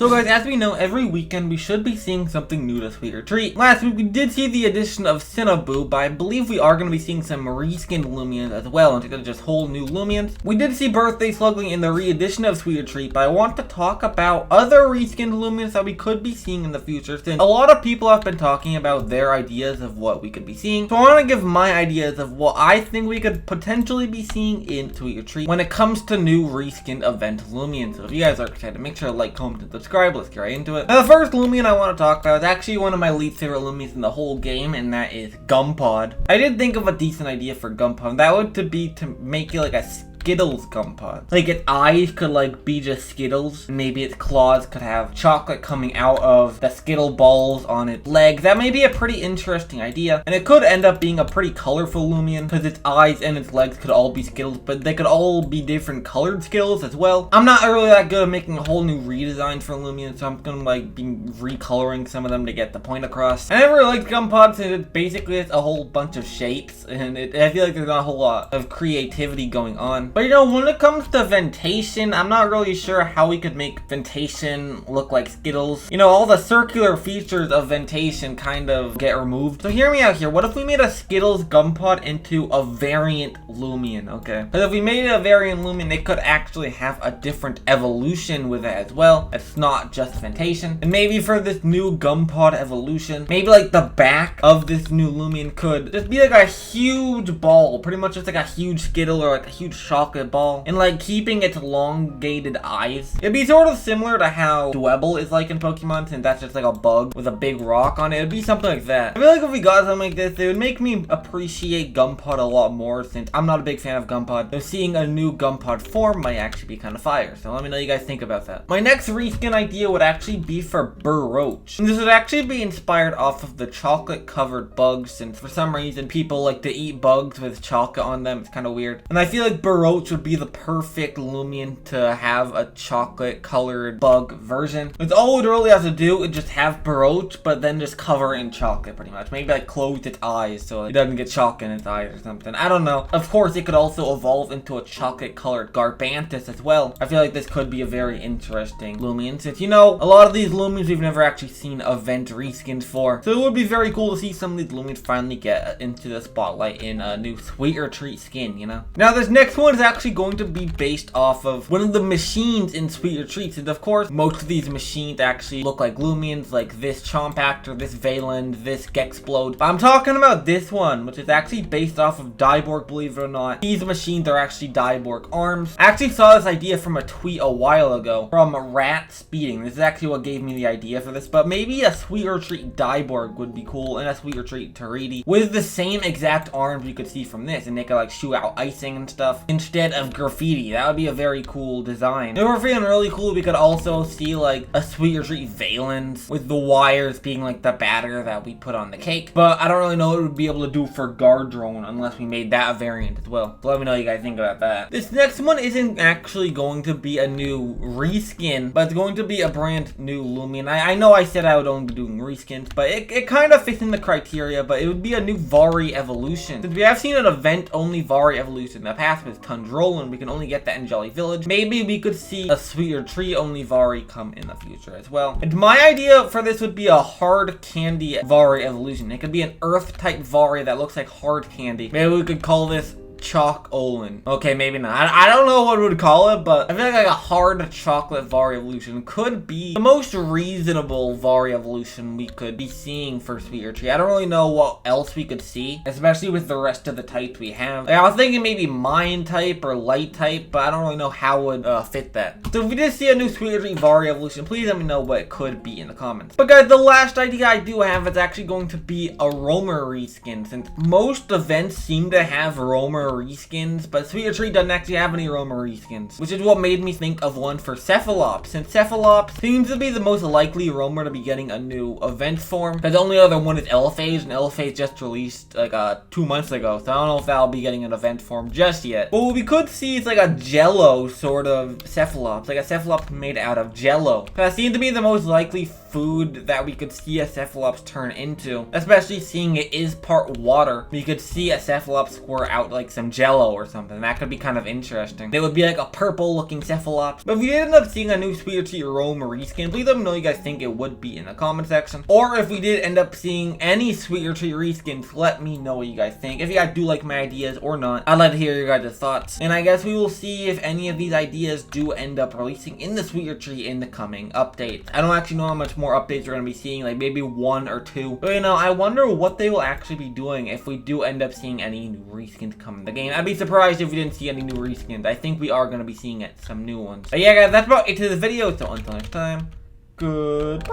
So guys, as we know, every weekend we should be seeing something new to Sweet or Treat. Last week we did see the addition of Cinnaboo, but I believe we are going to be seeing some reskinned Loomians as well, instead of just whole new Loomians. We did see Birthday Slugling in the re-edition of Sweet or Treat, but I want to talk about other reskinned Loomians that we could be seeing in the future, since a lot of people have been talking about their ideas of what we could be seeing. So I want to give my ideas of what I think we could potentially be seeing in Sweet or Treat when it comes to new reskinned event Loomians. So if you guys are excited, make sure to like, comment, and subscribe. Let's get right into it. Now, the first Loomian I want to talk about is actually one of my least favorite Loomians in the whole game, and that is Gumpod. I did think of a decent idea for Gumpod. That would be to make it like a Skittles Gumpod. Like its eyes could like be just Skittles. Maybe its claws could have chocolate coming out of the Skittle balls on its legs. That may be a pretty interesting idea. And it could end up being a pretty colorful Loomian because its eyes and its legs could all be Skittles, but they could all be different colored Skittles as well. I'm not really that good at making a whole new redesign for Loomian, so I'm gonna like be recoloring some of them to get the point across. I never really liked Gumpod since it's basically a whole bunch of shapes, and I feel like there's not a whole lot of creativity going on. But you know, when it comes to Ventation, I'm not really sure how we could make Ventation look like Skittles. You know, all the circular features of Ventation kind of get removed. So hear me out here. What if we made a Skittles Gumpod into a variant Loomian, okay? Because if we made it a variant Loomian, it could actually have a different evolution with it as well. It's not just Ventation. And maybe for this new Gumpod evolution, maybe like the back of this new Loomian could just be like a huge ball. Pretty much just like a huge Skittle or like a huge chocolate ball, and like keeping its elongated eyes. It'd be sort of similar to how Dwebble is like in Pokemon, since that's just like a bug with a big rock on it. It'd be something like that. I feel like if we got something like this, it would make me appreciate Gumpod a lot more, since I'm not a big fan of Gumpod. So seeing a new Gumpod form might actually be kind of fire. So let me know what you guys think about that. My next reskin idea would actually be for Burroach. And this would actually be inspired off of the chocolate covered bugs, since for some reason people like to eat bugs with chocolate on them. It's kind of weird. And I feel like Burroach would be the perfect Loomian to have a chocolate colored bug version. It's all it would really have to do is just have Burroach, but then just cover it in chocolate pretty much. Maybe like close its eyes so it doesn't get chocolate in its eyes or something. I don't know. Of course, it could also evolve into a chocolate colored Garbantus as well. I feel like this could be a very interesting Loomian, since you know, a lot of these Loomians we've never actually seen event reskins for. So it would be very cool to see some of these Loomians finally get into the spotlight in a new Sweet or Treat skin, you know? Now this next one is actually going to be based off of one of the machines in Sweet or Treats, and of course most of these machines actually look like Loomians, like this Chompactor, this Valand, this Gexplode. But I'm talking about this one, which is actually based off of Dyborg, believe it or not. These machines are actually Dyborg arms. I actually saw this idea from a tweet a while ago from Rat Speeding. This is actually what gave me the idea for this, but maybe a Sweet or Treat Dyborg would be cool, and a Sweet or Treat Taridi with the same exact arms you could see from this, and they could like shoot out icing and stuff instead of graffiti. That would be a very cool design. If we're feeling really cool, we could also see like a Sweet or Treat Valand with the wires being like the batter that we put on the cake. But I don't really know what it would be able to do for Gardrone unless we made that a variant as well. So let me know what you guys think about that. This next one isn't actually going to be a new reskin, but it's going to be a brand new Loomian. I know I said I would only be doing reskins, but it kind of fits in the criteria, but it would be a new Vari evolution. Since we have seen an event only Vari evolution in the past with Tundrolan, we can only get that in Jelly Village. Maybe we could see a Sweet or Treat only Vari come in the future as well. And my idea for this would be a hard candy Vari evolution. It could be an earth type Vari that looks like hard candy. Maybe we could call this Chocolin. Okay, maybe not. I don't know what we would call it, but I feel like a hard chocolate Vari evolution could be the most reasonable Vari evolution we could be seeing for Sweet or Treat. I don't really know what else we could see, especially with the rest of the types we have. Like, I was thinking maybe Mine type or Light type, but I don't really know how it would fit that. So if we did see a new Sweet or Treat Vari evolution, please let me know what it could be in the comments. But guys, the last idea I do have is actually going to be a Roamer reskin, since most events seem to have Roamer reskins, but Sweet or Treat doesn't actually have any Roamer reskins, which is what made me think of one for Cephalops, since Cephalops seems to be the most likely Roamer to be getting a new event form, because the only other one is Elephage, and Elephage just released like 2 months ago, so I don't know if that'll be getting an event form just yet. But what we could see is like a Jello sort of Cephalops, like a Cephalops made out of Jello. That seemed to be the most likely food that we could see a Cephalops turn into, especially seeing it is part water. We could see a Cephalops squirt out like some jello or something. That could be kind of interesting. It would be like a purple looking Cephalops. But if we did end up seeing a new Sweet or Treat Royal Marie skin, please let me know you guys think it would be in the comment section. Or if we did end up seeing any Sweet or Treat reskins, let me know what you guys think. If you guys do like my ideas or not, I'd like to hear your guys' thoughts. And I guess we will see if any of these ideas do end up releasing in the Sweet or Treat in the coming updates. I don't actually know how much more updates we're going to be seeing, like maybe 1 or 2. But you know, I wonder what they will actually be doing if we do end up seeing any new reskins come in the game. I'd be surprised if we didn't see any new reskins. I think we are going to be seeing some new ones. But yeah guys, that's about it to the video. So until next time, goodbye.